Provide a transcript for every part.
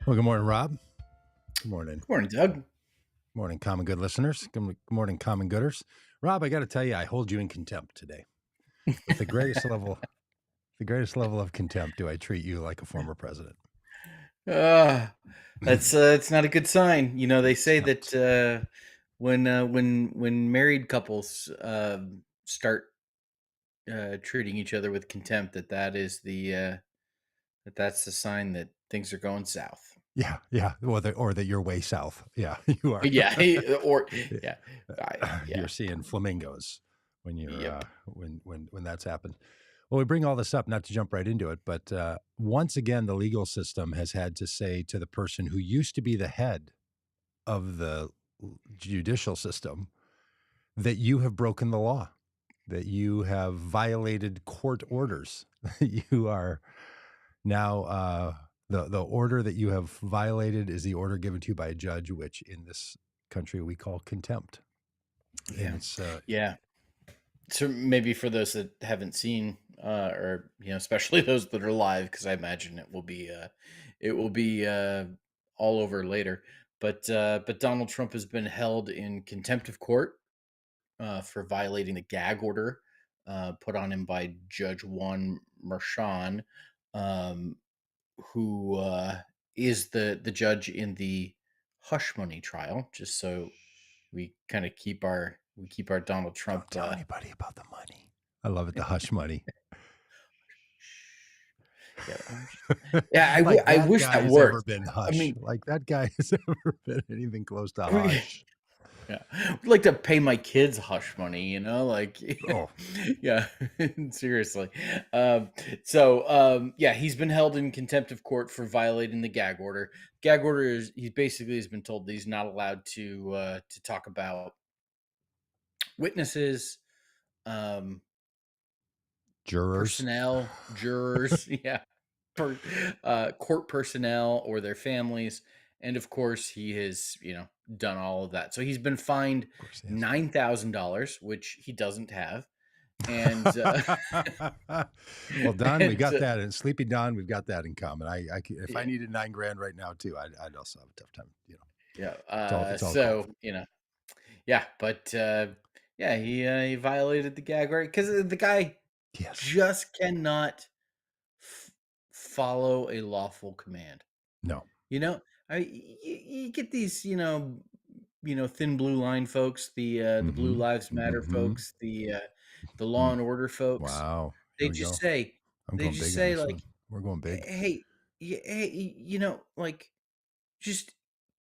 Well, good morning, Rob. Good morning. Good morning, Doug. Morning, common good listeners. Good morning, common gooders. Rob, I got to tell you, I hold you in contempt today. With the greatest level of contempt, do I treat you like a former president? Uh, that's it's not a good sign. You know, they It's say not. that when married couples start treating each other with contempt, that's the sign that things are going south. Yeah, yeah. Or that you're way south. Yeah, you are. Yeah, or yeah, You're yeah, seeing flamingos when you're yep, when that's happened. Well, we bring all this up not to jump right into it, but once again, the legal system has had to say to the person who used to be the head of the judicial system that you have broken the law, that you have violated court orders. You are now the order that you have violated is the order given to you by a judge, which in this country we call contempt. And yeah, it's yeah. So maybe for those that haven't seen, or especially those that are live, because I imagine it will be all over later. But Donald Trump has been held in contempt of court for violating the gag order put on him by Judge Juan Merchan, um, who is the judge in the hush money trial. Just so we kind of keep our Donald don't Trump. tell anybody about the money. I love it, the hush money. Yeah, yeah. Like I that wish guy that has ever worked. been I hush. mean, Like that guy has ever been anything close to yeah, hush. I'd like to pay my kids hush money. Like, Oh, yeah, seriously. Um, so yeah, he's been held in contempt of court for violating the gag order. Gag order is he basically has been told that he's not allowed to talk about witnesses, um, jurors. personnel, jurors, yeah, per, court personnel or their families, and of course he has done all of that. So he's been fined Of course he is. $9,000, which he doesn't have, and Well, Don, we and got that, and Sleepy Don, we've got that in common. If I yeah, needed 9 grand right now too, I'd also have a tough time. yeah. It's all So COVID. yeah, but yeah, he violated the gag order because the guy Yes. just cannot f- follow a lawful command. No. You know, you get these, thin blue line folks, the Blue Mm-hmm. Lives Matter Mm-hmm. folks, the Law Mm. and Order folks. Wow. Here They we just go. say, I'm they going just big on say this like, one. We're going big. hey, hey, like just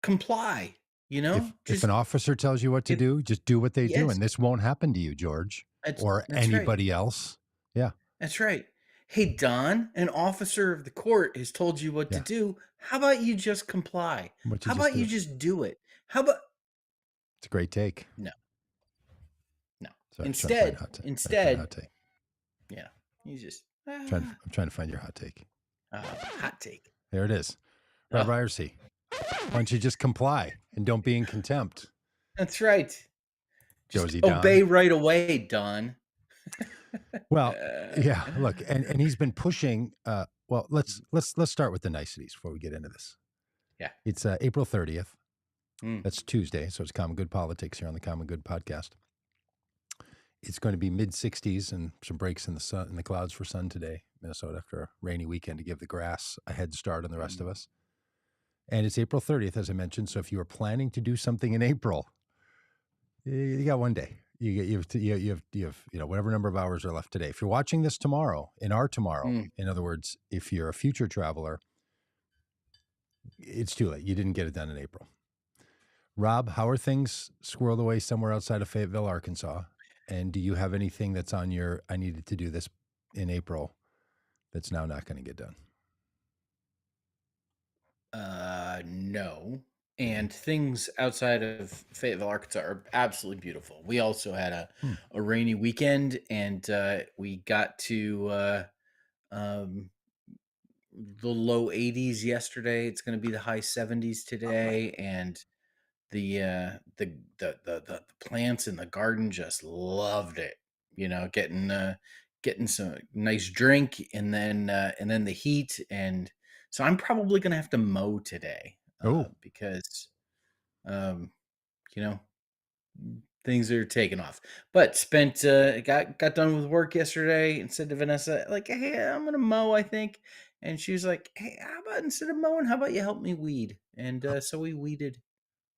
comply. If Just an officer tells you what to it. do, just do what they do, Yes, and this won't happen to you, George, or that's right. anybody else. Yeah. That's right. Hey, Don, an officer of the court has told you what to Yeah. do. How about you just comply? What you How just about do you it. just do it? How about It's a great take. no, no. Sorry, I'm trying to find a Instead, hot take. Trying to find a instead, hot take. yeah, you just I'm trying to find your hot take. hot take. There it is. Rob Oh, Ryerse. Why don't you just comply and don't be in contempt, that's right. Just Josie obey Don? right away, Don. Well, Uh, yeah. Look, and he's been pushing. Well, let's start with the niceties before we get into this. yeah. It's April 30th. Mm, That's Tuesday, so it's Common Good Politics here on the Common Good podcast. It's going to be mid 60s and some breaks in the sun in the clouds for sun today, Minnesota, after a rainy weekend to give the grass a head start on the rest of mm. us. And it's April 30th, as I mentioned. So if you are planning to do something in April, you got one day. You have whatever number of hours are left today. If you're watching this tomorrow, Mm. in other words, if you're a future traveler, it's too late. You didn't get it done in April. Rob, how are things squirreled away somewhere outside of Fayetteville, Arkansas? And do you have anything that's on your I needed to do this in April that's now not going to get done? No. Mm. And things outside of Fayetteville, Arkansas are absolutely beautiful. We also had Hmm. a rainy weekend, and we got to um, the low 80s yesterday. It's going to be the high 70s Lovely. today, and the plants in the garden just loved it. Getting some nice drink, and then the heat, and So I'm probably gonna have to mow today, Oh, because, um, you know, things are taking off. But spent got done with work yesterday and said to Vanessa, like, "Hey, I'm gonna mow, I think." And she was like, "Hey, how about instead of mowing, how about you help me weed?" And so we weeded.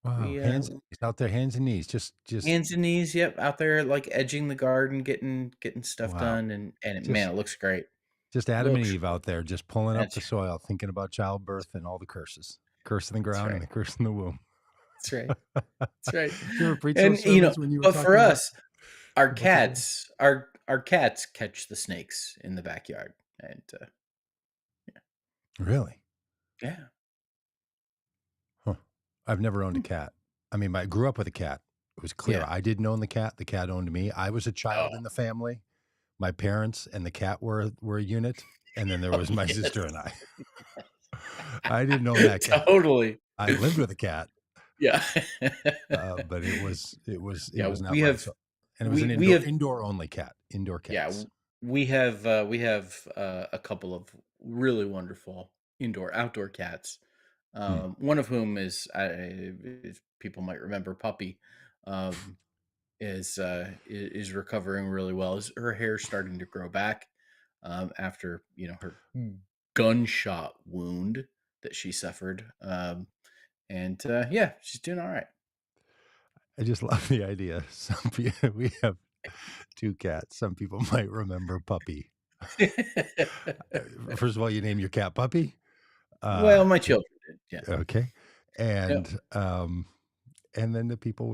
wow. We Hands he's out there, hands and knees. Just hands and knees, yep, out there like edging the garden, getting stuff wow. done, and man, Just it looks great. just Adam and Looks Eve out there just pulling up that's the soil, thinking about childbirth and all the curses. Curse in the that's ground and right. the curse in the womb. That's right. That's right. You ever preach those And sermons when you were but for talking us, about the womb? our cats catch the snakes in the backyard, and Really? yeah, Huh. I've never owned a hmm, cat. I mean, I grew up with a cat. It was clear. yeah. I didn't own the cat owned me. I was a Oh, child in the family. My parents and the cat were a unit, and then there oh was my yes, sister and I. I didn't own that cat. totally. I lived with a cat, Yeah, but it yeah. was not mine. So, and it was an We have indoor only cat, indoor yeah. cats. We have a couple of really wonderful indoor outdoor cats. Hmm. One of whom is, if people might remember, Puppy. Um, is recovering really well. Is her hair starting to grow back, after her gunshot wound that she suffered, and yeah, she's doing all right. I just love the idea. Some people, we have two cats. Some people might remember Puppy. First of all, you name your cat Puppy. Uh, Well, my children did, yeah. okay, Yep. and and then the people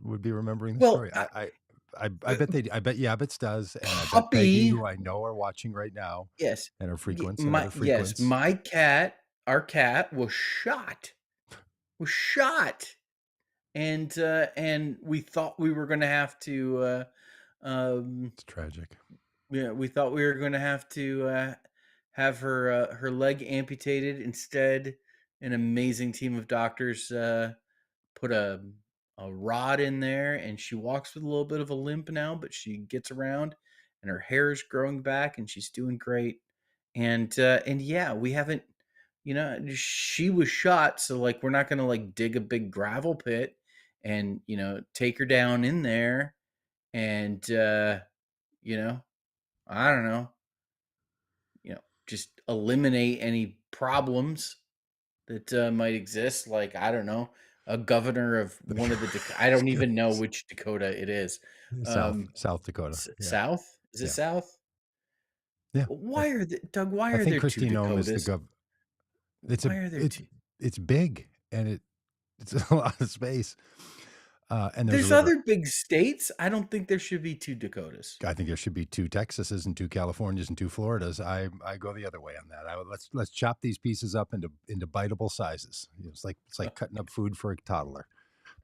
would be remembering the Well, story. I bet they. I bet Yabbits does, and I bet Peggy, Puppy, who I know are watching right now, yes, and are frequents and my other yes, frequents. my cat, our cat was shot, and we thought we were gonna have to. Um, It's tragic. Yeah, we thought we were gonna have to, have her leg amputated. Instead, an amazing team of doctors, put a rod in there, and she walks with a little bit of a limp now, but she gets around, and her hair is growing back, and she's doing great. And yeah, we haven't she was shot, so, like, we're not gonna, like, dig a big gravel pit and, take her down in there and, you know, I don't know, just eliminate any problems that might exist. Like, I don't know, a governor of one of the I don't even know which Dakota it is. Um, South Dakota. Yeah, South? Is it yeah, South? yeah. I, Why are Doug? Why I are think there two Christine Nome is the Dakotas? gov. It's a Why are there it's two? it's big and it's a lot of space. And there's a There's river. other big states. I don't think there should be two Dakotas. I think there should be 2 Texases and 2 Californias and 2 Floridas. I go the other way on that. Let's chop these pieces up into biteable sizes. It's like cutting up food for a toddler.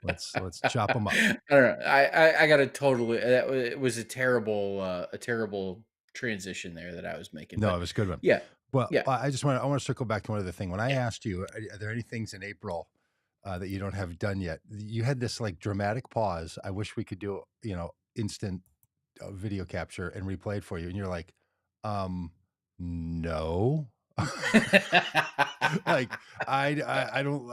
Let's chop them up. I don't know. I got to totally. It was a terrible transition there that I was making. No, it But was a good one. yeah, Well, yeah, I want to circle back to one other thing. When I yeah. asked you, are there any things in April that you don't have done yet? You had this like dramatic pause. I wish we could do, instant video capture and replay it for you. And you're like, um, no. Like I don't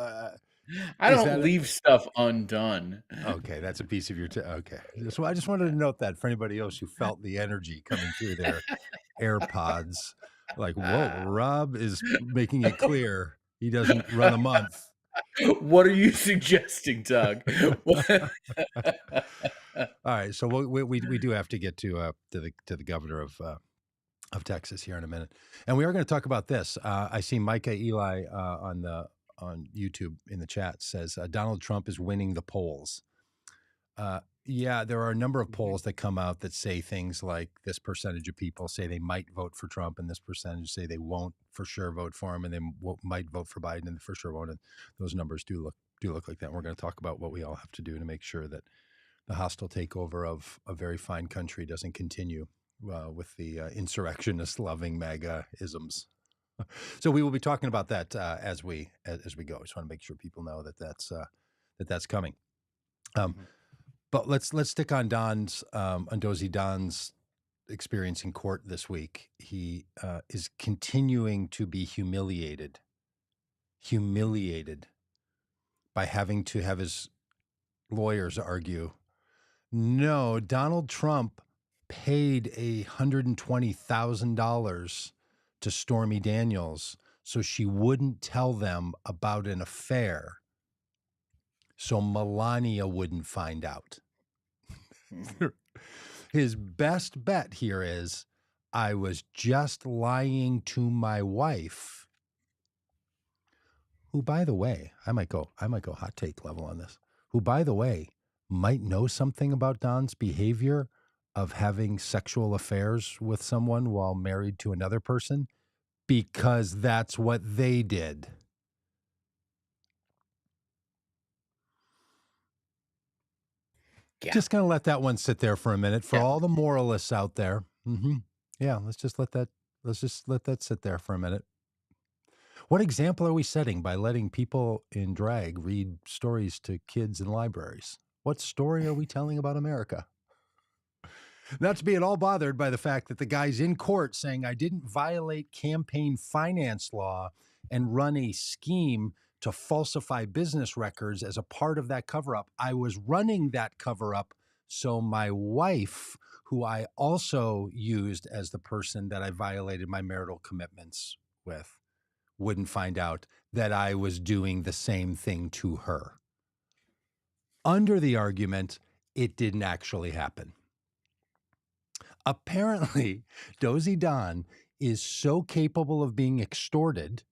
I is don't that leave stuff undone. okay, that's a piece of your okay. So I just wanted to note that for anybody else who felt the energy coming through their AirPods, like, whoa, Rob is making it clear he doesn't run a month. What are you suggesting, Doug? What? All right, so we do have to get to the governor of Texas here in a minute, and we are going to talk about this. I see Micah Eli on YouTube in the chat says Donald Trump is winning the polls. Yeah, there are a number of polls that come out that say things like this percentage of people say they might vote for Trump, and this percentage say they won't for sure vote for him, and they might vote for Biden, and for sure won't. And those numbers do look like that. And we're going to talk about what we all have to do to make sure that the hostile takeover of a very fine country doesn't continue with the insurrectionist loving MAGA isms. So we will be talking about that as we go. I just want to make sure people know that that's coming. Um, Mhm. but let's stick on Don's on Dozy Don's experience in court this week. He is continuing to be humiliated by having to have his lawyers argue, no, Donald Trump paid $120,000 to Stormy Daniels so she wouldn't tell them about an affair, so Melania wouldn't find out. His best bet here is, I was just lying to my wife, who, by the way, I might go hot take level on this, who, by the way, might know something about Don's behavior of having sexual affairs with someone while married to another person, because that's what they did. Yeah. Just going to let that one sit there for a minute for Yeah. all the moralists out there. Yeah, let's just let that sit there for a minute. What example are we setting by letting people in drag read stories to kids in libraries? What story are we telling about America? Not to be at all bothered by the fact that the guy's in court saying, I didn't violate campaign finance law and run a scheme to falsify business records as a part of that cover up. I was running that cover up so my wife, who I also used as the person that I violated my marital commitments with, wouldn't find out that I was doing the same thing to her. Under the argument, it didn't actually happen. Apparently, Dozy Don is so capable of being extorted,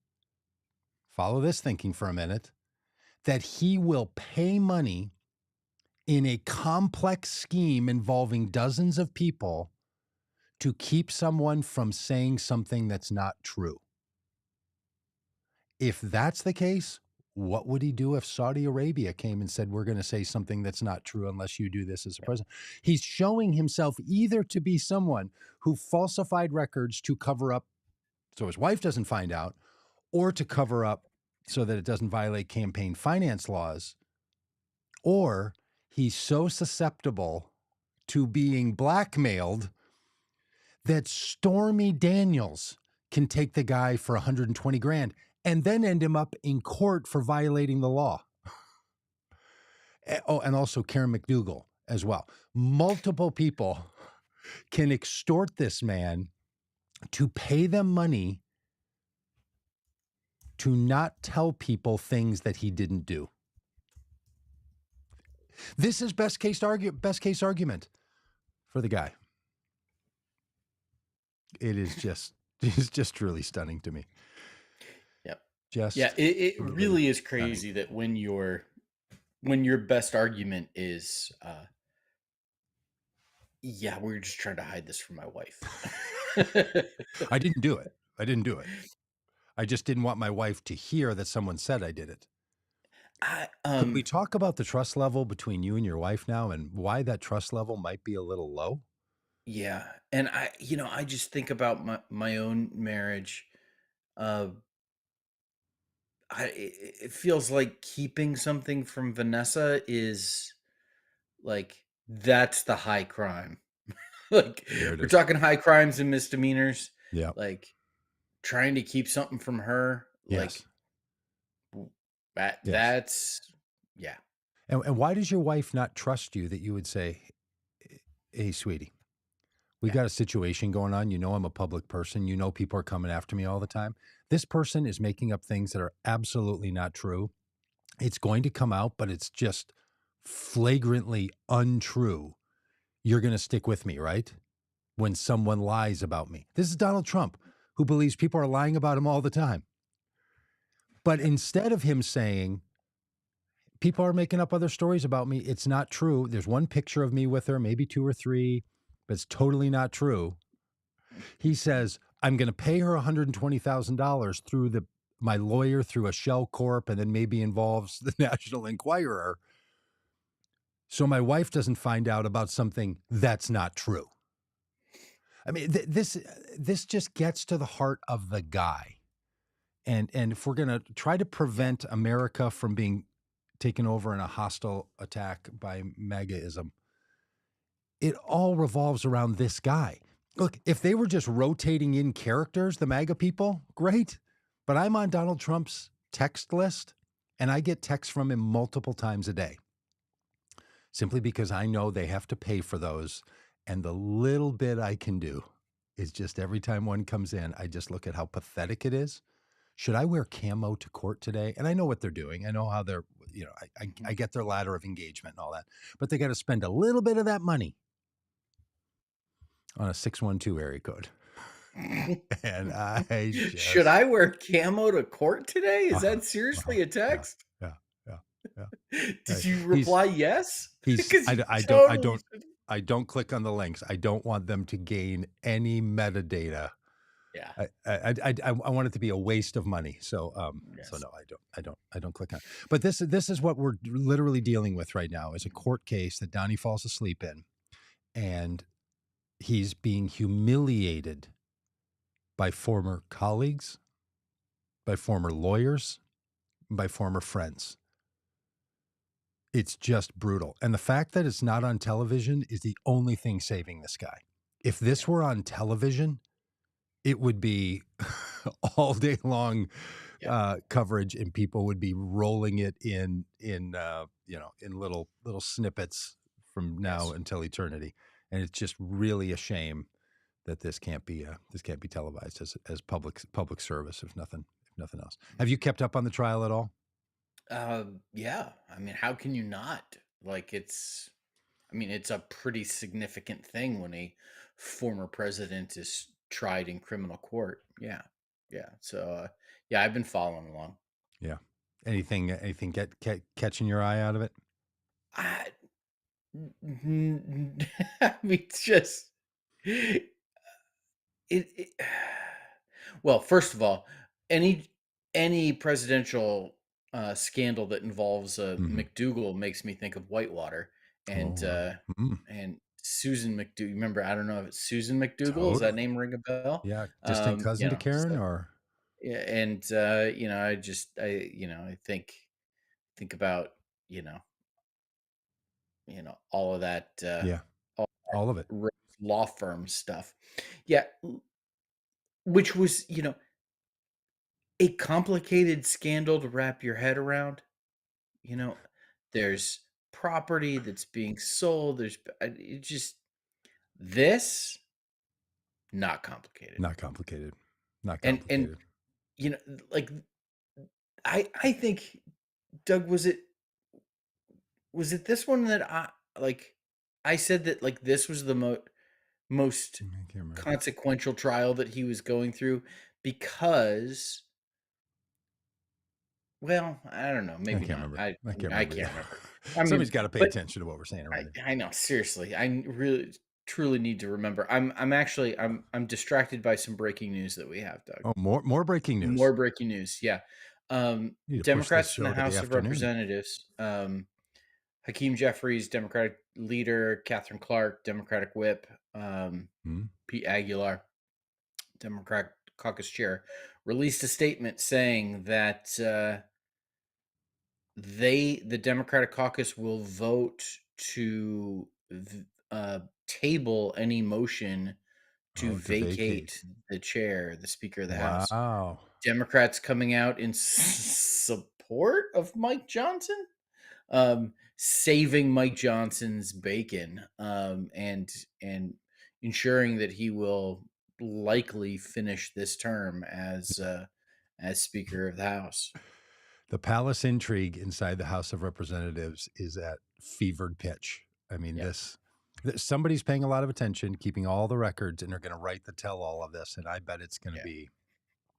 follow this thinking for a minute, that he will pay money in a complex scheme involving dozens of people to keep someone from saying something that's not true. If that's the case, what would he do if Saudi Arabia came and said, we're going to say something that's not true unless you do this as a president? He's showing himself either to be someone who falsified records to cover up so his wife doesn't find out, or to cover up so that it doesn't violate campaign finance laws, or he's so susceptible to being blackmailed that Stormy Daniels can take the guy for 120 grand and then end him up in court for violating the law. Oh, and also Karen McDougal as well. Multiple people can extort this man to pay them money to not tell people things that he didn't do. This is best case argument for the guy. It is just, it's just truly stunning to me. Yep. Just it really is crazy that when your best argument is, yeah, we're just trying to hide this from my wife. I didn't do it. I just didn't want my wife to hear that someone said I did it. Can we talk about the trust level between you and your wife now and why that trust level might be a little low? Yeah. And I just think about my own marriage. It feels like keeping something from Vanessa is like, that's the high crime. Like, we're talking high crimes and misdemeanors. Yeah. Like, trying to keep something from her. Yes. Like, that's, yeah. And why does your wife not trust you that you would say, hey, sweetie, we got a situation going on. You know, I'm a public person. You know, people are coming after me all the time. This person is making up things that are absolutely not true. It's going to come out, but it's just flagrantly untrue. You're going to stick with me, right? When someone lies about me. This is Donald Trump, who believes people are lying about him all the time. But instead of him saying, people are making up other stories about me, it's not true. There's one picture of me with her, maybe 2 or 3, but it's totally not true. He says, I'm going to pay her $120,000 through my lawyer, through a shell corp, and then maybe involves the National Enquirer. So my wife doesn't find out about something that's not true. I mean, this just gets to the heart of the guy. And if we're going to try to prevent America from being taken over in a hostile attack by MAGAism, it all revolves around this guy. Look, if they were just rotating in characters, the MAGA people, great. But I'm on Donald Trump's text list and I get texts from him multiple times a day simply because I know they have to pay for those. And the little bit I can do is just every time one comes in, I just look at how pathetic it is. Should I wear camo to court today? And I know what they're doing. I know how they're, I get their ladder of engagement and all that, but they got to spend a little bit of that money on a 612 area code. And I Should just I wear camo to court today? Is uh-huh, that seriously uh-huh, a yeah, text? yeah, yeah, yeah. Did you He's reply yes? he's Because I, you d- I don't I totally don't should. I don't click on the links. I don't want them to gain any metadata. Yeah. I want it to be a waste of money. So Yes. no, I don't click on it. But this is what we're literally dealing with right now is a court case that Donnie falls asleep in, and he's being humiliated by former colleagues, by former lawyers, by former friends. It's just brutal. And the fact that it's not on television is the only thing saving this guy. If this Yeah. were on television, it would be all day long Yeah. coverage, and people would be rolling it in little snippets from now Yes. until eternity. And it's just really a shame that this can't be televised as public service, if nothing else. Have you kept up on the trial at all? Yeah. I mean, how can you not? Like, I mean, it's a pretty significant thing when a former president is tried in criminal court. Yeah. Yeah. So, yeah, I've been following along. Yeah. Anything catching your eye out of it? I, I mean, it's just it well, first of all, any any presidential, scandal that involves, Mhm. McDougal makes me think of Whitewater, Oh, and, wow. Mm, Susan McDougal. Remember, I don't know if it's Susan McDougal, does that totally. name ring a bell? Yeah, distant cousin to So Karen or yeah, and, I think about, you know all of that, yeah, all that all of it. law firm stuff. Yeah, which was, a complicated scandal to wrap your head around. You know, there's property that's being sold. It just this not complicated. Not complicated. Not And complicated. you know, like I think Doug, was it this one that I said that like this was the most I can't remember. consequential trial that he was going through because well, I don't know, I maybe can't not. remember. I I can't I remember can't either. remember. I Somebody's mean, gotta pay but attention to what we're saying around here. I know, seriously. I really truly need to remember. I'm actually I'm distracted by some breaking news that we have, Doug. Oh, more breaking news. More breaking news. Yeah. You need to push this Democrats in the show to the House of afternoon. Representatives, Hakeem Jeffries, Democratic leader, Catherine Clark, Democratic whip, Mhm. Pete Aguilar, Democratic caucus chair, released a statement saying that the Democratic caucus will vote to table any motion to Oh, to vacate. vacate the chair, the Speaker of the House. Wow. Democrats coming out in support of Mike Johnson, saving Mike Johnson's bacon, and ensuring that he will likely finish this term as Speaker of the House. The palace intrigue inside the House of Representatives is at fevered pitch. I mean, Yeah, somebody's paying a lot of attention, keeping all the records, and they're going to write the tell all of this. And I bet it's going to yeah, be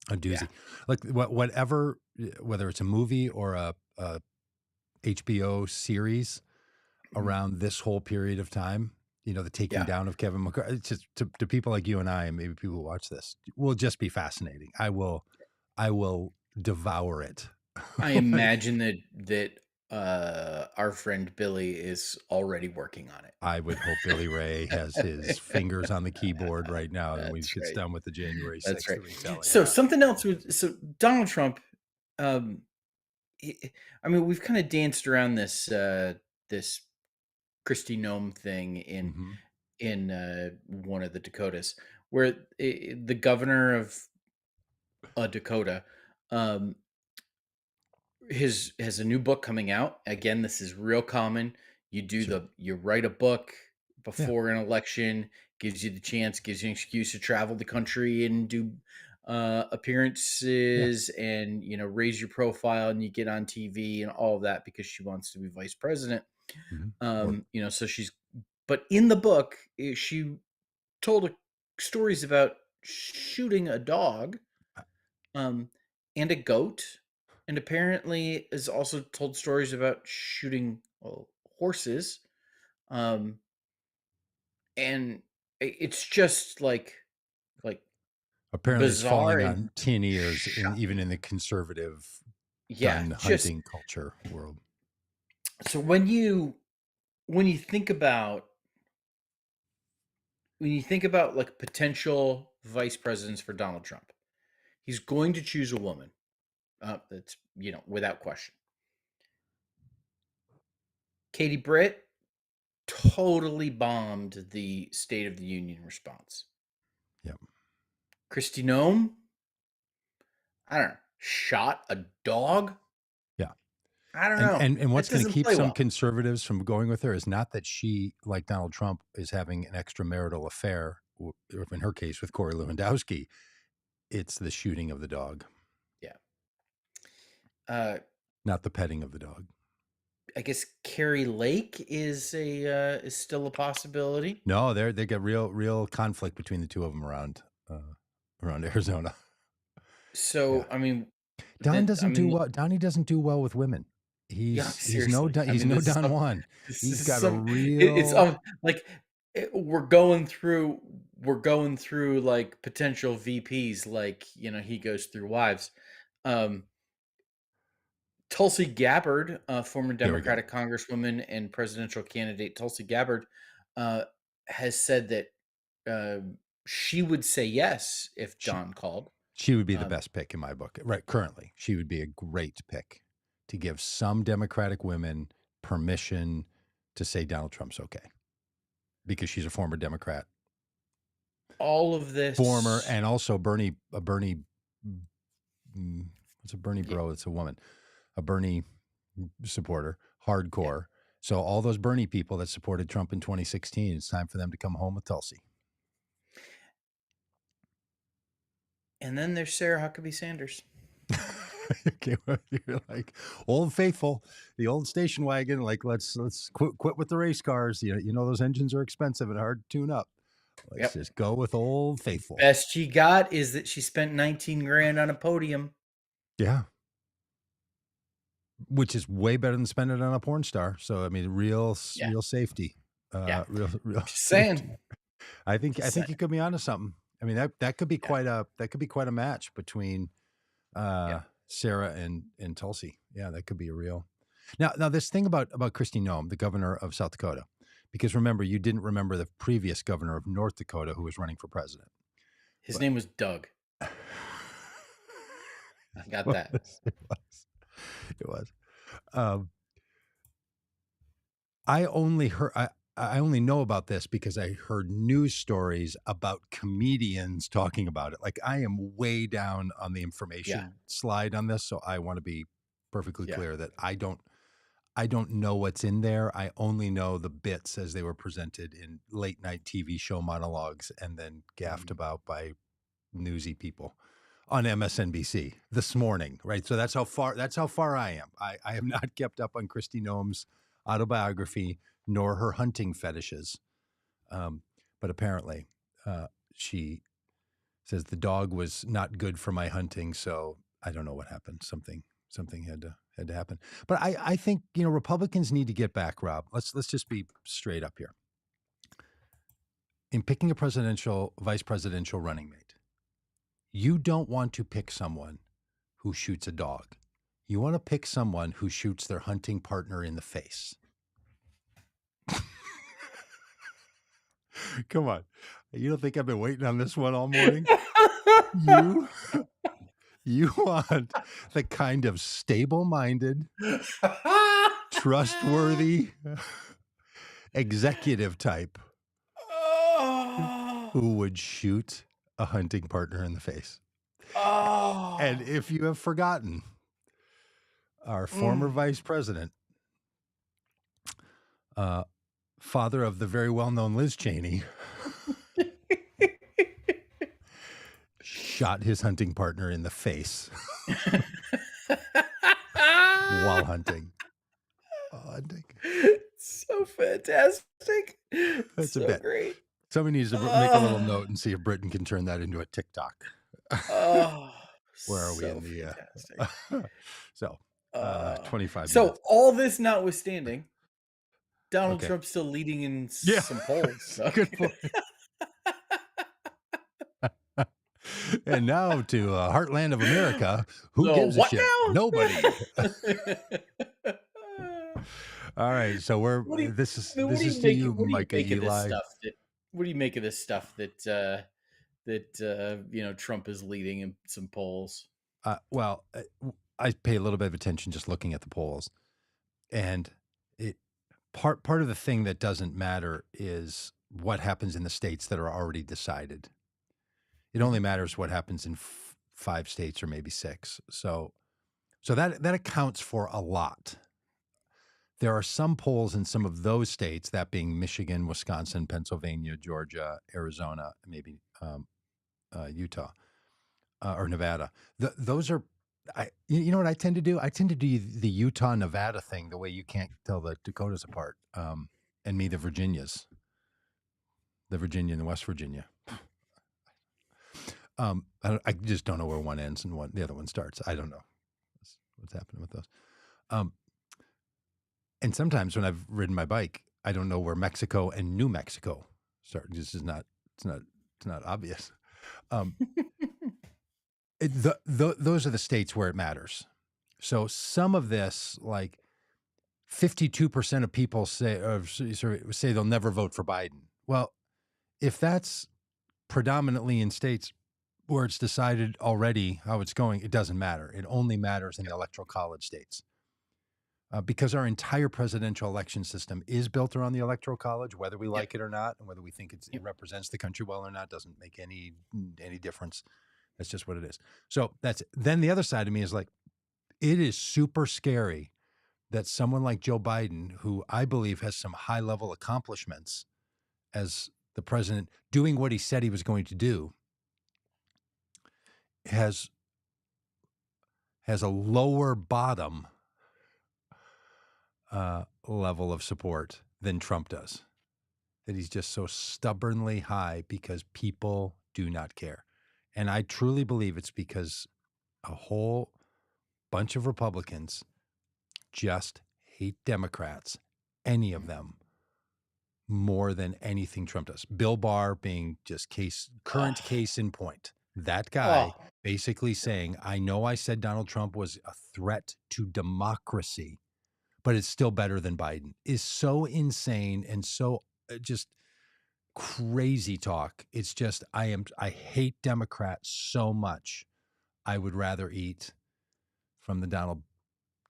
a yeah. doozy. Like whatever, whether it's a movie or a HBO series Mhm. around this whole period of time, the taking Yeah. down of Kevin McCarthy. It's just to people like you and I, and maybe people who watch this, will just be fascinating. I will devour it. I Like, imagine that our friend Billy is already working on it. I would hope Billy Ray has his fingers on the keyboard right now and when he That's gets right. done with the January That's 6th right. retelling. So Yeah. something else was so Donald Trump, um, I mean, we've kind of danced around this Christy Nome thing Mhm. in one of the Dakotas, where the governor of a Dakota, um, his has a new book coming out. Again, this is real common. Sure. You write a book Yeah. before an election, gives you the chance, gives you an excuse to travel the country and do Yeah. appearances, and raise your profile, and you get on TV and all of that because she wants to be vice president. Or So she's but in the book, she told stories about shooting a dog, um, and a goat, and apparently has also told stories about shooting horses, um, and it's just like apparently it's bizarre falling and on tin ears, even shocking. in the conservative Yeah, gun just hunting culture world. so when you think about like potential vice presidents for Donald Trump, he's going to choose a woman. That's without question. Katie Britt totally bombed the State of the Union response. Yep. Kristi Noem, I don't know, shot a dog. Yeah. I don't And know. and and That what's going to doesn't keep play some well. conservatives from going with her is not that she, like Donald Trump, is having an extramarital affair, or in her case with Corey Lewandowski. It's the shooting of the dog, Yeah. Uh, not the petting of the dog. I guess Carrie Lake is still a possibility. No, they got real conflict between the two of them around Arizona. Yeah. So I mean, Don that I doesn't do mean, well. Donnie doesn't do well with women. yeah, He's no seriously. I He's mean, no this is Don Juan. this He's is got a some. It's real like we're going through like potential VPs. Like he goes through wives. Um, Tulsi Gabbard, former There we go. Democratic Congresswoman and presidential candidate Tulsi Gabbard, uh, has said that uh, she would say yes if She Don called. she would be the Um, best pick in my book. Right, currently. She would be a great pick to give some Democratic women permission to say Donald Trump's okay because she's a former Democrat. all of Former this, and also Bernie what's a Bernie yeah, bro? It's a woman. A Bernie supporter, yeah. hardcore. So all those Bernie people that supported Trump in 2016, it's time for them to come home with Tulsi. And then there's Sarah Huckabee Sanders. Okay, well, you're like Old Faithful, the old station wagon. Like let's quit with the race cars. You know those engines are expensive and hard to tune up. Let's Yep. just go with Old Faithful. Best she got is that she spent 19 grand on a podium. Yeah, which is way better than spending it on a porn star. So I mean, Yeah. real safety, Yeah. real Just safety. saying. I Just saying. think you could be onto something. I mean that could be Yeah. quite a match between Yeah. Sarah and Tulsi. Yeah, that could be a real. Now this thing about Kristi Noem, the governor of South Dakota, because remember you didn't remember the previous governor of North Dakota who was running for president. His But name was Doug. I it got that. was, it was, it was. Um, I only know about this because I heard news stories about comedians talking about it. Like I am way down on the Yeah. information slide on this, so I want to be perfectly Yeah. clear that I don't know what's in there. I only know the bits as they were presented in late night TV show monologues and then gaffed Mhm. about by newsy people on MSNBC this morning, right? So that's how far I am. I have not kept up on Kristi Noem's autobiography nor her hunting fetishes. Um, but apparently, she says the dog was not good for my hunting, so I don't know what happened. Something had to happen. But I think Republicans need to get back, Rob. Let's just be straight up here. In picking a vice presidential running mate, you don't want to pick someone who shoots a dog. You want to pick someone who shoots their hunting partner in the face. Come on. You don't think I've been waiting on this one all morning? You you want the kind of stable-minded, trustworthy executive type who would shoot a hunting partner in the face. And Oh. if you have forgotten, our former Mm. vice president, uh, father of the very well-known Liz Cheney, shot his hunting partner in the face while hunting. Hunting. So fantastic. That's a So bit. great. Somebody needs to make a little Oh, note and see if Britain can turn that into a TikTok. oh, Where are we so in the, fantastic. so, Uh, 25 so minutes. all this notwithstanding, Donald Okay. Trump's still leading in Yeah. some polls. So. Good point. And now to, Heartland of America. Who So gives a what shit? Nobody. now? All right. So we're What do you what this do is you to make you, what do you Micah make of this Eli. stuff that what do you make of this stuff that Trump is leading in some polls? Well, I pay a little bit of attention just looking at the polls, and it part of the thing that doesn't matter is what happens in the states that are already decided. It only Mhm. matters what happens in 5 states or maybe 6. So that accounts for a lot. There are some polls in some of those states, that being Michigan, Wisconsin, Pennsylvania, Georgia, Arizona, maybe Utah or Nevada. Those are, you know what I tend to do? I tend to do the Utah Nevada thing the way you can't tell the Dakotas apart, and me the Virginia and the West Virginia. I just don't know where one ends and the other one starts. I don't know what's happening with those. Um, and sometimes when I've ridden my bike, I don't know where Mexico and New Mexico start. This is not. It's not obvious. Um, those are the states where it matters. So some of this, like 52% of people say they'll never vote for Biden. Well, if that's predominantly in states where it's decided already how it's going, it doesn't matter. It only matters in the electoral college states. Because our entire presidential election system is built around the electoral college, whether we Yep. like it or not, and whether we think it Yep. represents the country well or not, doesn't make any difference. That's just what it is. So that's it. Then the other side of me is like, it is super scary that someone like Joe Biden, who I believe has some high level accomplishments as the president, doing what he said he was going to do, has a lower bottom level of support than Trump does. That he's just so stubbornly high because people do not care. And I truly believe it's because a whole bunch of Republicans just hate Democrats, any of Mhm. them, more than anything Trump does. Bill Barr being just current Oh, case in point. That guy oh, basically saying, I know I said Donald Trump was a threat to democracy, but it's still better than Biden, is so insane and so just crazy talk. It's just I hate Democrats so much. I would rather eat from the Donald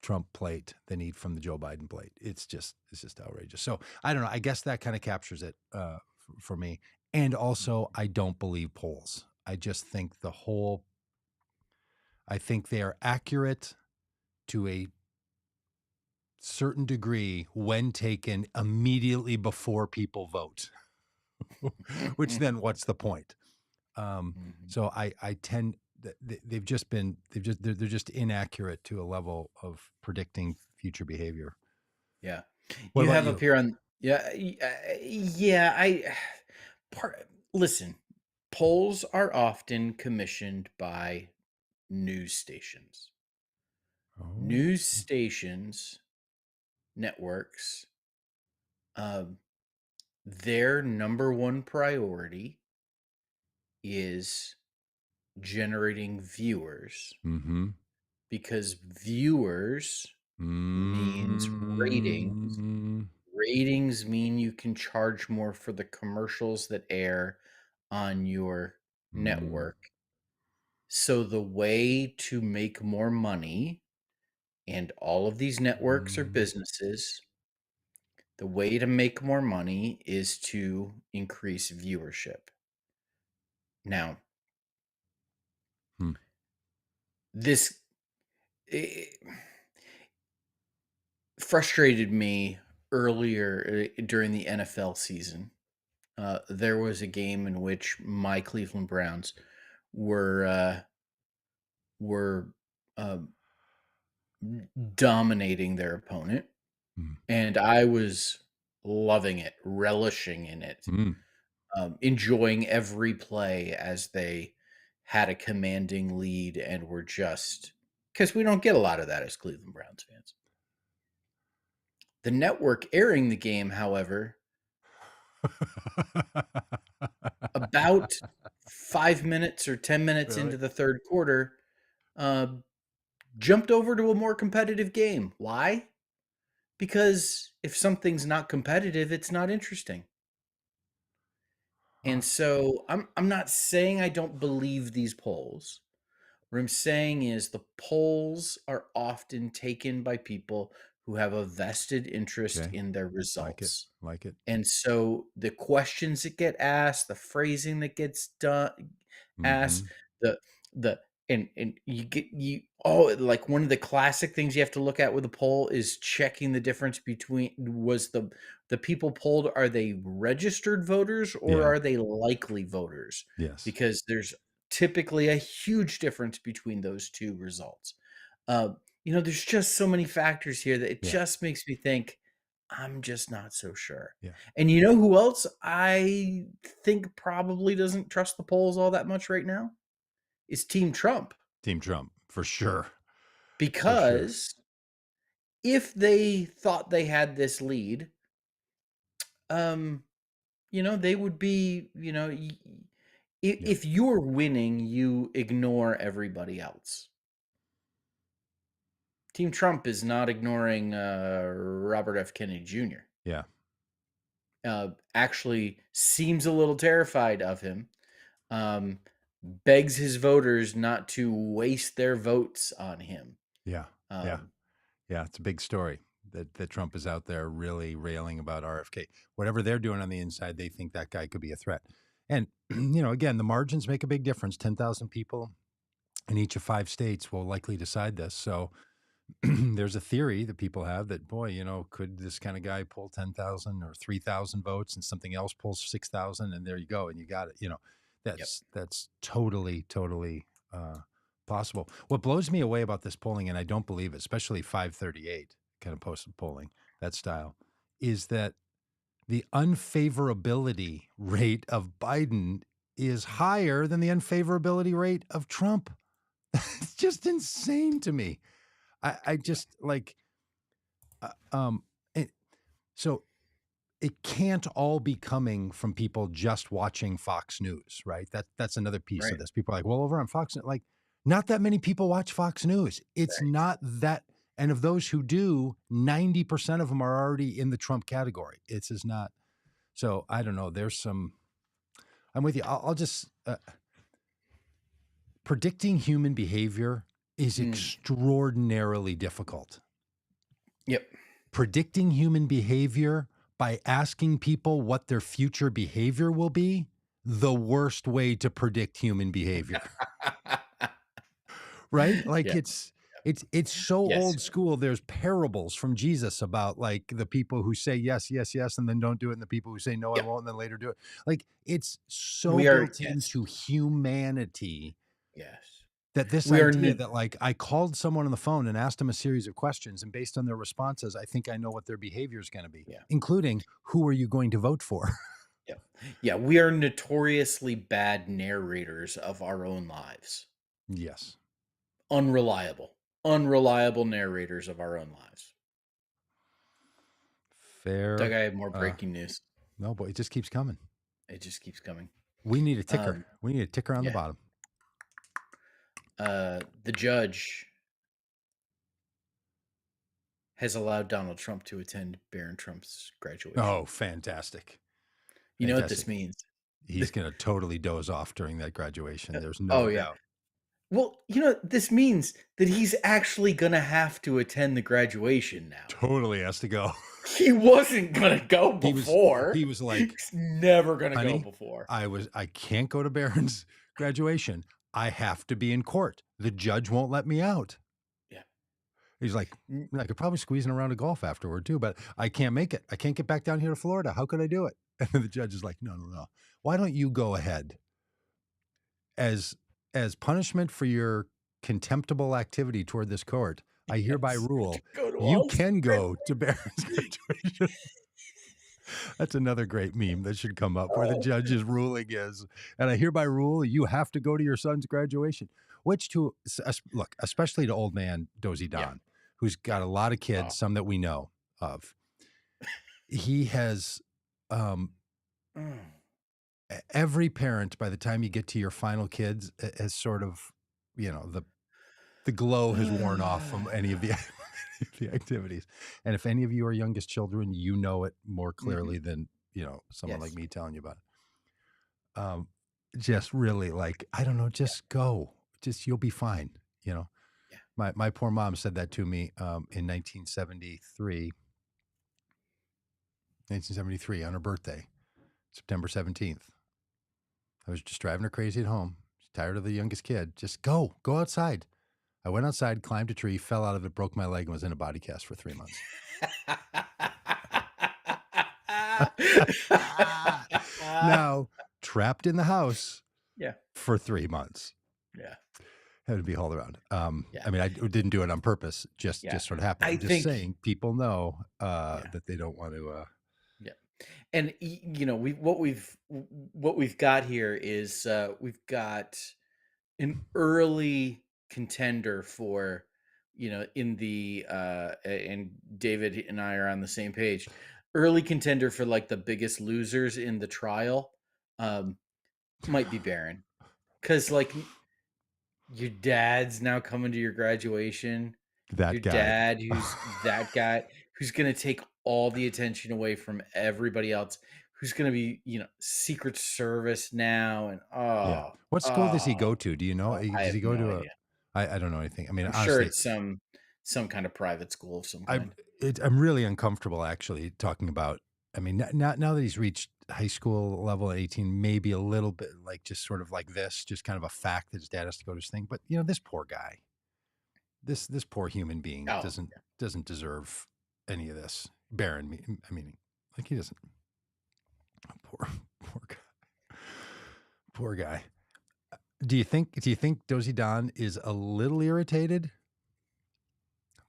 Trump plate than eat from the Joe Biden plate. It's just outrageous. So I don't know. I guess that kind of captures it for me. And also, I don't believe polls. I just think I think they are accurate to a certain degree when taken immediately before people vote. Which then, what's the point? Mhm. So I tend they're just inaccurate to a level of predicting future behavior. Yeah. What You about have up you? here on yeah, I part listen, polls are often commissioned by news stations. Oh, News stations, networks, um, their number one priority is generating viewers mm-hmm. because viewers means ratings. Mm, Ratings mean you can charge more for the commercials that air on your mm, network. So the way to make more money, and all of these networks are mm, businesses, the way to make more money is to increase viewership. Now, Hmm. this eh, frustrated me earlier during the NFL season. There was a game in which my Cleveland Browns were uh, were uh, dominating their opponent, Hmm. and I was loving it, relishing in it, Hmm. enjoying every play as they had a commanding lead and were just because we don't get a lot of that as Cleveland Browns fans. The network airing the game, however, about 5 minutes or 10 minutes Really? into the 3rd quarter, uh, jumped over to a more competitive game. Why? Because if something's not competitive, it's not interesting. And Huh. so I'm not saying I don't believe these polls. What I'm saying is the polls are often taken by people who have a vested interest Okay. in their Like it. results. Like it. And so the questions that get asked, the phrasing that gets done asked, Hmm. the the and you get you oh like one of the classic things you have to look at with a poll is checking the difference between was the people polled, are they registered voters or Yeah. are they likely voters? Yes. Because there's typically a huge difference between those two results. Uh, there's just so many factors here that it Yeah. just makes me think I'm just not so sure. Yeah. And you know who else I think probably doesn't trust the polls all that much right now? Is Team Trump. Team Trump for sure. For sure. Because if they thought they had this lead, um, they would be, Yeah. if you're winning, you ignore everybody else. Team Trump is not ignoring Robert F. Kennedy Jr. Yeah. Actually seems a little terrified of him, um, begs his voters not to waste their votes on him. Yeah. Yeah. Um, Yeah. It's a big story that Trump is out there really railing about RFK. Whatever they're doing on the inside, they think that guy could be a threat. And, again, the margins make a big difference. 10,000 people in each of 5 states will likely decide this. So there's a theory that people have that, boy, could this kind of guy pull 10,000 or 3,000 votes and something else pulls 6,000 and there you go. And you got it. yep. That's totally, totally possible. What blows me away about this polling, and I don't believe it, especially 538 kind of posted polling, that style, is that the unfavorability rate of Biden is higher than the unfavorability rate of Trump. It's just insane to me. I just like, uh, um, it, so it can't all be coming from people just watching Fox News, right? That's another piece of Right. this. People are like, well, over on Fox, like, not that many people watch Fox News. It's Right. not that, and of those who do, 90% of them are already in the Trump category. It's just not. So I don't know. There's some. I'm with you. I'll just predicting human behavior is Mm. extraordinarily difficult. Yep. Predicting human behavior by asking people what their future behavior will be, the worst way to predict human behavior. Right? Like Yeah. it's so Yes. old school. There's parables from Jesus about like the people who say yes, yes, yes, and then don't do it, and the people who say no, I Yep. won't, and then later do it. Like it's so We are. built Yes. into humanity Yes. that this We are. idea that like I called someone on the phone and asked them a series of questions, and based on their responses, I think I know what their behavior is going to be, Yeah. including who are you going to vote for? Yeah. Yeah. We are notoriously bad narrators of our own lives. Yes. Unreliable. Unreliable narrators of our own lives. Doug, Fair. I have more Uh, breaking news. no, boy, it just keeps coming. It just keeps coming. We need a ticker. Um, We need a ticker on the yeah. bottom. The judge has allowed Donald Trump to attend Barron Trump's graduation. Oh, fantastic. You know what this Fantastic. means? He's going to totally doze off during that graduation. There's Oh no yeah. doubt. Well, this means that he's actually gonna have to attend the graduation now. Totally has to go. He wasn't gonna go He was before. he was like, He's never gonna go "Honey, before. I can't go to Barron's graduation. I have to be in court. The judge won't let me out." Yeah. He's like, N "I could probably squeeze in a round of golf afterward too, but I can't make it. I can't get back down here to Florida. How could I do it?" And the judge is like, "No, no, no. Why don't you go ahead as punishment for your contemptible activity toward this court? I hereby Yes. To rule go to you all these can grad go to Barron's graduation." That's another great meme that should come up where the oh, judge's ruling is, and I hereby rule you have to go to your son's graduation. Which to look, especially to old man Dozy yeah, Don, who's yeah. got a lot of Oh. kids, some that we know of. He has Mm. every parent by the time you get to your final kids has sort of, the glow has worn off from any of the the activities. And if any of you are youngest children, you know it more Mhm. clearly than, someone like Yes. me telling you about it. Just really like, I don't know, Yeah, just go. Just you'll be fine, you know. yeah. My poor mom said that to me in 1973 on her birthday, September 17th. I was just driving her crazy at home. She's tired of the youngest kid. Just go outside. I went outside, climbed a tree, fell out of it, broke my leg, and was in a body cast for 3 months. Now, trapped in the house Yeah, for 3 months. yeah, Had to be hauled around. yeah, I mean, I didn't do it on purpose. yeah. Just sort of happened. I I'm just think saying, people know yeah, that they don't want to. yeah. And what we've got here is we've got an early contender for in the and David and I are on the same page. Early contender for like the biggest losers in the trial um might be Barron, cuz like your dad's now coming to your graduation. Your That guy. dad who's that guy who's going to take all the attention away from everybody else, who's going to be, Secret Service now and Yeah. oh, What school does he oh, go to? Do you know? oh, I Does have he go no to a? idea. I don't know anything. I mean, I'm sure honestly, it's some kind of private school of some I'm kind. I'm really uncomfortable actually talking about. I mean, now that he's reached high school level at 18, maybe a little bit like just sort of like this, just kind of a fact that his dad has to go to his thing. But this poor guy, this poor human being Oh, doesn't deserve any of this. Baron, I mean, like he doesn't. Poor poor guy. Poor guy. Do you think Dozy Don is a little irritated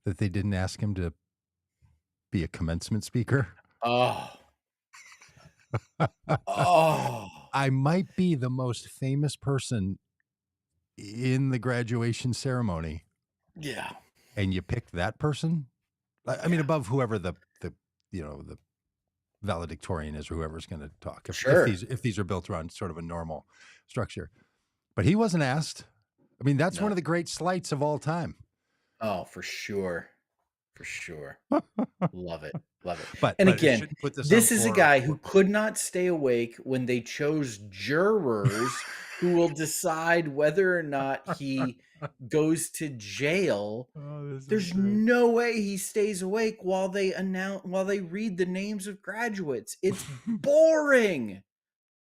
that they didn't ask him to be a commencement speaker? oh, oh, I might be the most famous person in the graduation ceremony, yeah, and you picked that person? I mean, yeah, above whoever the valedictorian is, or whoever's going to talk. If sure. these are built around sort of a normal structure, but he wasn't asked. I mean, that's one No. of the great slights of all time. Oh, for sure. For sure. Love it, love it. But And it again, shouldn't put this on this is a for guy who could not stay awake when they chose jurors who will decide whether or not he goes to jail. Oh, this is There's great. no way he stays awake while they read the names of graduates. It's boring.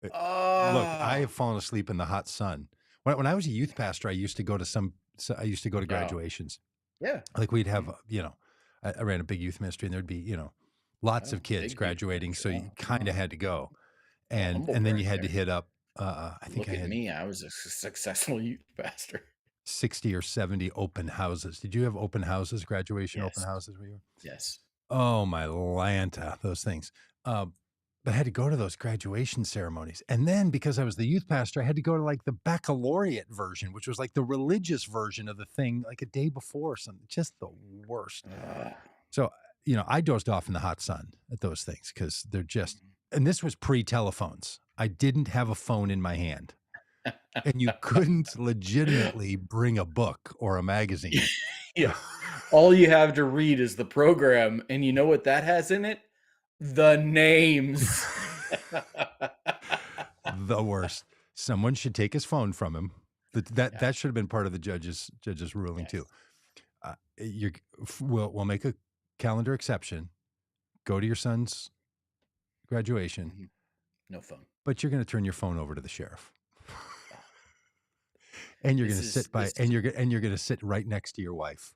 Look, I Oh, have fallen asleep in the hot sun. When I was a youth pastor, I used to go to I used to go to no. graduations. Yeah. Like we'd have, Mhm. I ran a big youth ministry, and there'd be, lots Oh, of kids big youth graduating, so ministry. you Oh, kind oh, of had to go, oh, and humble then brag you had to there. hit up. I think I Look at had me. I was a successful youth pastor. 60 or 70 open houses. Did you have open houses, graduation open Yes. houses? Were you? Yes. Oh my Lanta, those things. But I had to go to those graduation ceremonies. And then because I was the youth pastor, I had to go to like the baccalaureate version, which was like the religious version of the thing, like a day before or something. Just the worst. Ugh. So, I dozed off in the hot sun at those things because they're just, and this was pre telephones. I didn't have a phone in my hand. And you couldn't legitimately bring a book or a magazine. Yeah. All you have to read is the program, and you know what that has in it? The names. The worst. Someone should take his phone from him. But Yeah. that should have been part of the judge's ruling too. Yes. You're we'll make a calendar exception. Go to your son's graduation, Mhm. No phone. but you're going to turn your phone over to the sheriff, Oh, and you're going to sit this by, and you're going to sit right next to your wife,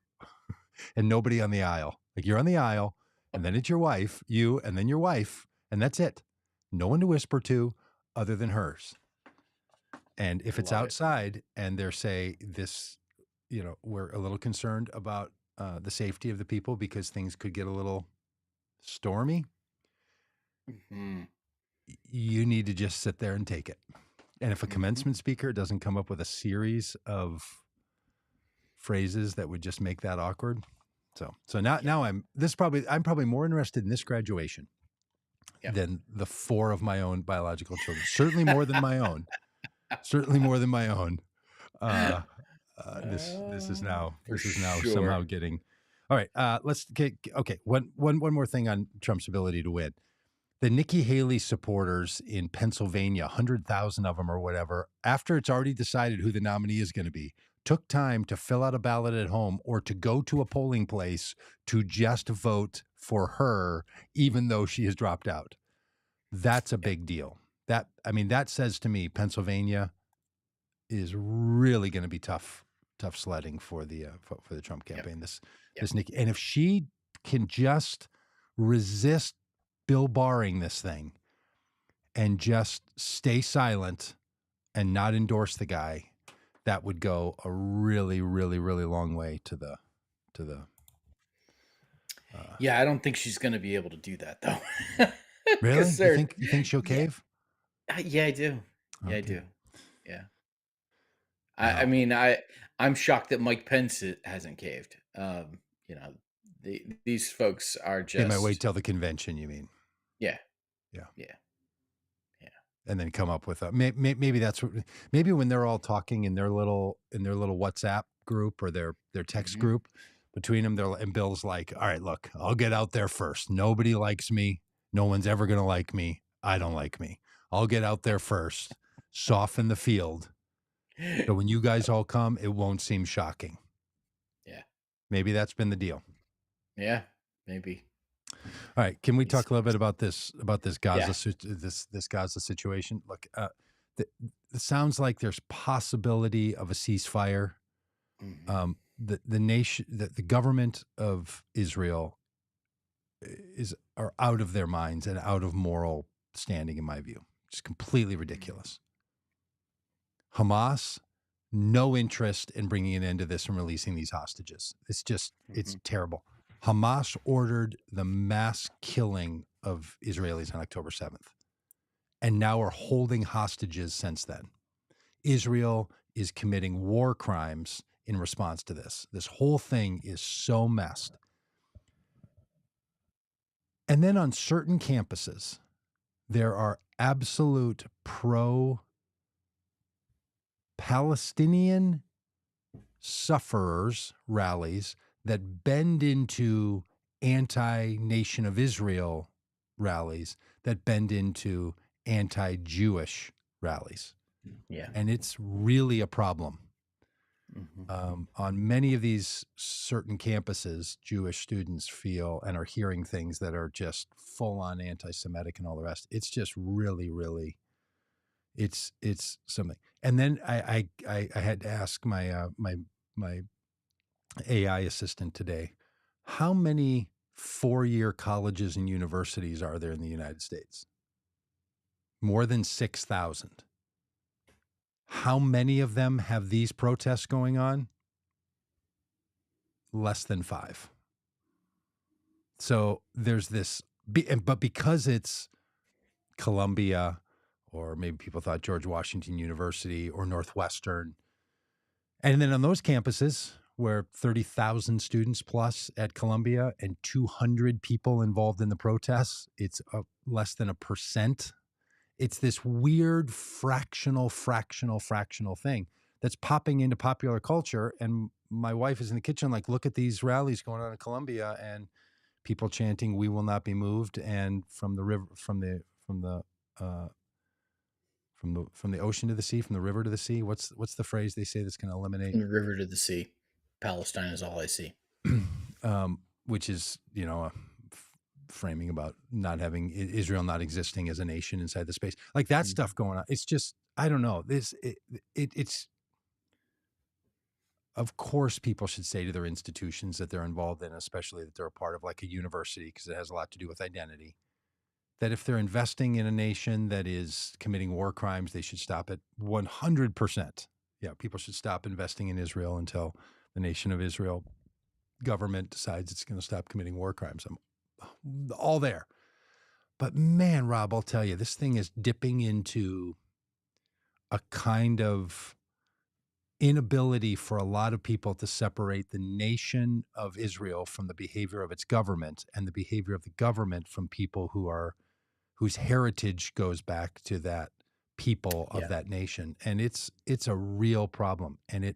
and nobody on the aisle. Like you're on the aisle, and then it's your wife, you, and then your wife, and that's it. No one to whisper to, other than hers. And if I it's love it. outside, and they're say this, we're a little concerned about the safety of the people because things could get a little stormy. Mhm. You need to just sit there and take it. And if a Mhm. commencement speaker doesn't come up with a series of phrases that would just make that awkward. So now Yeah. I'm probably more interested in this graduation Yep. than the 4 of my own biological children. Certainly more than my own. Certainly more than my own. Uh, this is now For somehow sure. getting. All right. Let's get okay. One more thing on Trump's ability to win. The Nikki Haley supporters in Pennsylvania, 100,000 of them or whatever, after it's already decided who the nominee is going to be, took time to fill out a ballot at home or to go to a polling place to just vote for her, even though she has dropped out. That's a Yep. big deal. That says to me, Pennsylvania is really going to be tough sledding for the Trump Yep. campaign. Yep. This Nikki, and if she can just resist Bill barring this thing and just stay silent and not endorse the guy, that would go a really, really, really long way to the uh, Yeah, I don't think she's gonna be able to do that though. really? Because they're You think she'll yeah, cave? yeah, I do. Yeah, I Okay. do. Yeah. I Wow. mean, I'm shocked that Mike Pence hasn't caved. You know, these folks are They might wait just till the convention, you mean? yeah, Yeah. yeah, yeah. And then come up with maybe that's what, maybe when they're all talking in their little WhatsApp group or their text Mhm. group between them, and Bill's like, all right, look, I'll get out there first. Nobody likes me. No one's ever going to like me. I don't like me. I'll get out there first, soften the field. So when you guys all come, it won't seem shocking. Yeah. Maybe that's been the deal. Yeah, maybe. All right, can we These talk a little bit folks. about this Yeah. This Gaza situation? Look, it sounds like there's possibility of a ceasefire. Mhm. The nation, the government of Israel are out of their minds and out of moral standing, in my view. Just completely Mhm. ridiculous. Hamas, no interest in bringing an end to this and releasing these hostages. It's Mhm. terrible. Hamas ordered the mass killing of Israelis on October 7th and now are holding hostages since then. Israel is committing war crimes in response to this. This whole thing is so messed. And then on certain campuses, there are absolute pro Palestinian sufferers rallies that bend into anti Nation of Israel rallies that bend into anti Jewish rallies. Yeah. And it's really a problem. Mhm. On many of these certain campuses, Jewish students feel and are hearing things that are just full on anti Semitic and all the rest. It's just really, really, it's something. And then I had to ask my AI assistant today, how many 4-year colleges and universities are there in the United States? More than 6,000. How many of them have these protests going on? Less than 5. So there's this, but because it's Columbia, or maybe people thought George Washington University or Northwestern, and then on those campuses where 30,000 students plus at Columbia and 200 people involved in the protests, it's less than 1%. It's this weird fractional thing that's popping into popular culture. And my wife is in the kitchen, like, look at these rallies going on in Columbia and people chanting, "We will not be moved," and from the river, from the from the ocean to the sea, from the river to the sea. What's the phrase they say that's going to eliminate From the river to the sea, Palestine is all I see. which is, framing about not having Israel not existing as a nation inside the space, like that stuff Mhm. going on. It's just, I don't know. It's, of course, people should say to their institutions that they're involved in, especially that they're a part of like a university, because it has a lot to do with identity. That if they're investing in a nation that is committing war crimes, they should stop it 100%. Yeah, people should stop investing in Israel until the nation of Israel government decides it's going to stop committing war crimes. I'm all there. But man, Rob, I'll tell you, this thing is dipping into a kind of inability for a lot of people to separate the nation of Israel from the behavior of its government, and the behavior of the government from people whose heritage goes back to that people of Yeah. that nation. And it's a real problem. And it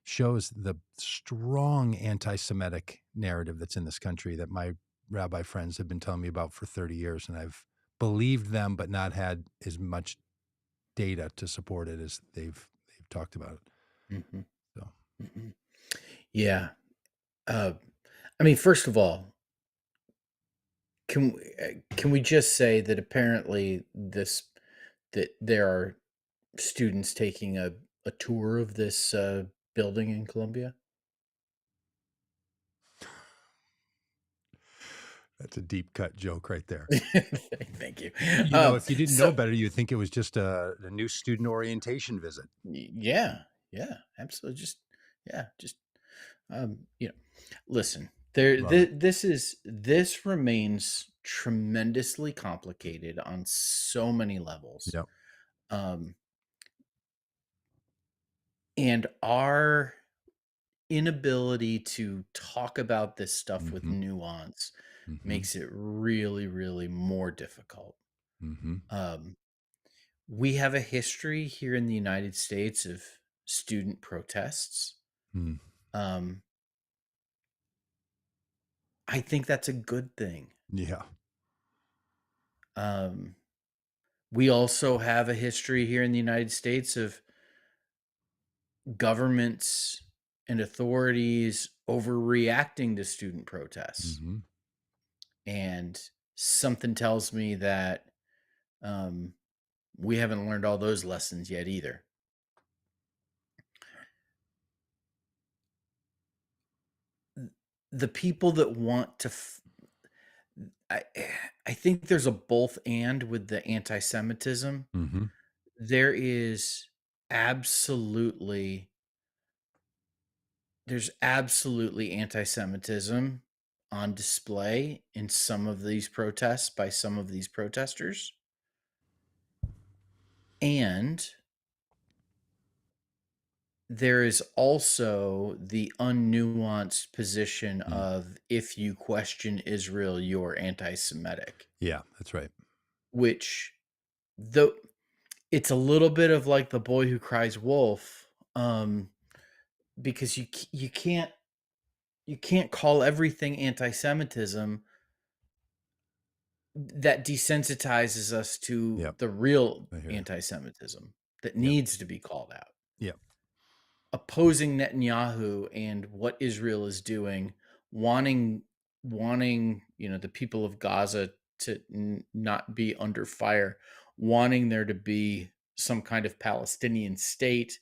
shows the strong anti-Semitic narrative that's in this country that my rabbi friends have been telling me about for 30 years. And I've believed them, but not had as much data to support it as they've talked about it. Mhm. So Mhm. Yeah. Uh, I mean, first of all, can we just say that apparently that there are students taking a tour of this building in Columbia? that's a deep cut joke right there. Thank you. If you didn't know So better, you'd think it was just a new student orientation visit. yeah, yeah, absolutely. Just you know, listen. There, Love it. this remains tremendously complicated on so many levels. Yep. Um, and our inability to talk about this stuff with Mm-hmm. nuance Mm-hmm. makes it really, really more difficult. Mm-hmm. Um, we have a history here in the United States of student protests. Mm. Um, I think that's a good thing. Yeah. Um, we also have a history here in the United States of governments and authorities overreacting to student protests. Mm-hmm. And something tells me that um, we haven't learned all those lessons yet either. The people that want to, I, I think there's a both and with the anti Semitism. Mm-hmm. There is absolutely there's absolutely anti-Semitism on display in some of these protests by some of these protesters. And there is also the unnuanced position Mm. of if you question Israel, you're anti-Semitic, Yeah, that's right. which though it's a little bit of like the boy who cries wolf, because you can't call everything anti-Semitism. That desensitizes us to Yep. the real I hear you. anti-Semitism that Yep. needs to be called out. Yep. Opposing Netanyahu and what Israel is doing, wanting the people of Gaza to not be under fire, wanting there to be some kind of Palestinian state.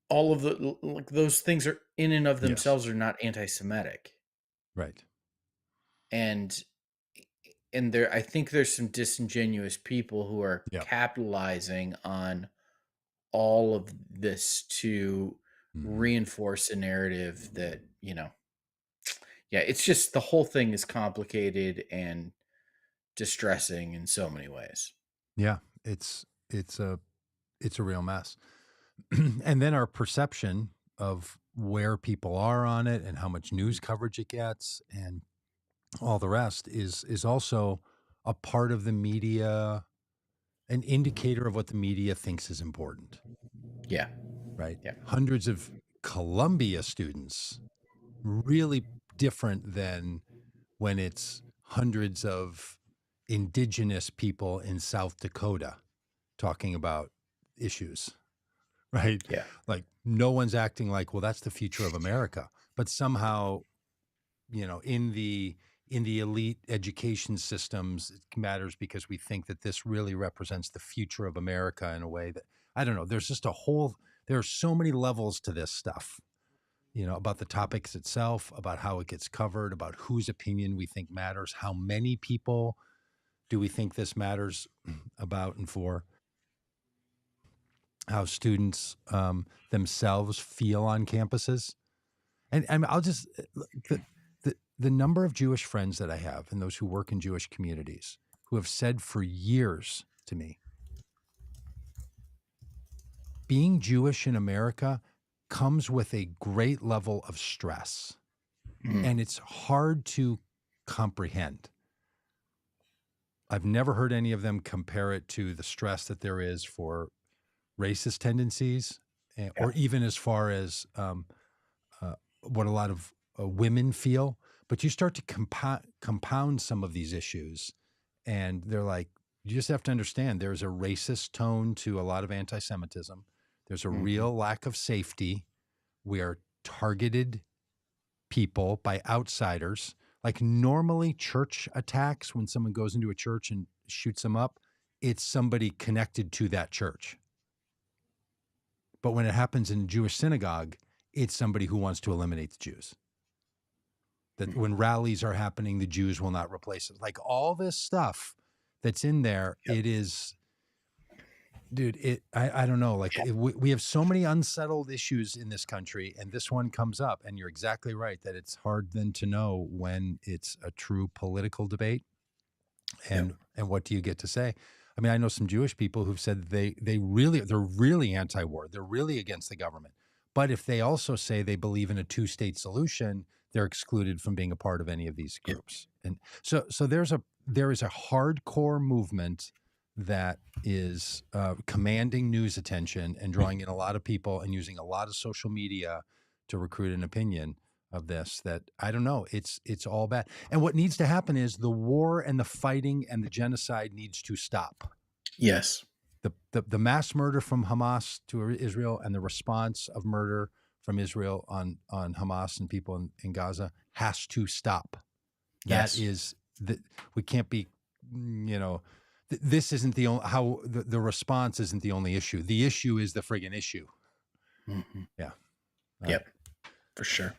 All of like those things are in and of Yes. themselves are not anti-Semitic. Right. And there I think there's some disingenuous people who are Yep. capitalizing on all of this to Mm-hmm. reinforce a narrative that, yeah, it's just the whole thing is complicated and distressing in so many ways. Yeah. It's a real mess. And then our perception of where people are on it and how much news coverage it gets and all the rest is also a part of the media, an indicator of what the media thinks is important, Yeah. right? Yeah. Hundreds of Columbia students, really different than when it's hundreds of indigenous people in South Dakota. talking about issues, right? Yeah. Like no one's acting like, well, that's the future of America. But somehow, in the elite education systems, it matters because we think that this really represents the future of America in a way that, I don't know, there's just there are so many levels to this stuff, about the topics itself, about how it gets covered, about whose opinion we think matters, how many people do we think this matters about and for, how students themselves feel on campuses. And I'll just the number of Jewish friends that I have and those who work in Jewish communities who have said for years to me, being Jewish in America comes with a great level of stress, Mm. and it's hard to comprehend. I've never heard any of them compare it to the stress that there is for racist tendencies, or even as far as what a lot of women feel. But you start to compound some of these issues, and they're like, you just have to understand there's a racist tone to a lot of anti-Semitism. There's a real lack of safety. We are targeted people by outsiders. Like normally church attacks, when someone goes into a church and shoots them up, it's somebody connected to that church. But when it happens in a Jewish synagogue, it's somebody who wants to eliminate the Jews. That when rallies are happening, the Jews will not replace it. Like all this stuff that's in there, it is, dude, I don't know. Like we have so many unsettled issues in this country, and this one comes up, and you're exactly right that it's hard then to know when it's a true political debate and what do you get to say. I mean, I know some Jewish people who've said they're really anti-war. They're really against the government. But if they also say they believe in a two-state solution, they're excluded from being a part of any of these groups. And so there is a hardcore movement that is commanding news attention and drawing in a lot of people and using a lot of social media to recruit an opinion of this, that I don't know, it's all bad. And what needs to happen is the war and the fighting and the genocide needs to stop. Yes. The mass murder from Hamas to Israel and the response of murder from Israel on Hamas and people in Gaza has to stop. That is we can't be, this isn't the only, the response isn't the only issue. The issue is the friggin' issue. Yeah. Yep. For sure.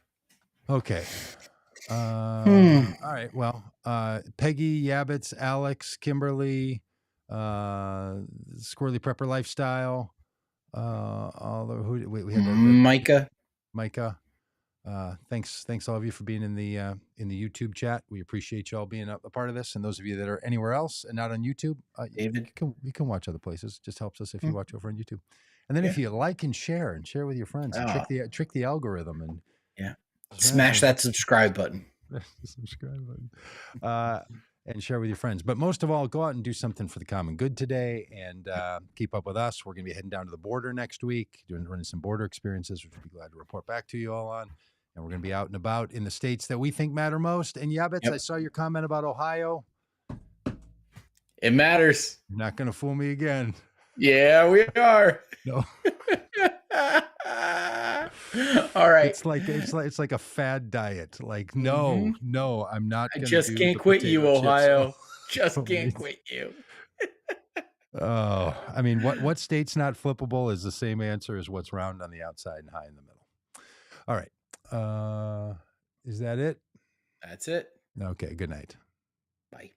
Okay. All right. Well, Peggy, Yabbits, Alex, Kimberly, Squirrely Prepper Lifestyle, all the we had Micah. Thanks all of you for being in the YouTube chat. We appreciate you all being a part of this. And those of you that are anywhere else and not on YouTube, David, you can watch other places. It just helps us if you watch over on YouTube. And then if you like and share with your friends, and trick the algorithm and smash that subscribe button. And share with your friends. But most of all, go out and do something for the common good today, and keep up with us. We're going to be heading down to the border next week, running some border experiences, which we'll be glad to report back to you all on. And we're going to be out and about in the states that we think matter most. And Yabbits, I saw your comment about Ohio. It matters. You're not going to fool me again. Yeah, we are. No. All right. It's like a fad diet. Like, no, I'm not. I just can't quit you, Ohio. Just can't quit you. Oh, I mean, what state's not flippable is the same answer as what's round on the outside and high in the middle. All right. Is that it? That's it. Okay. Good night. Bye.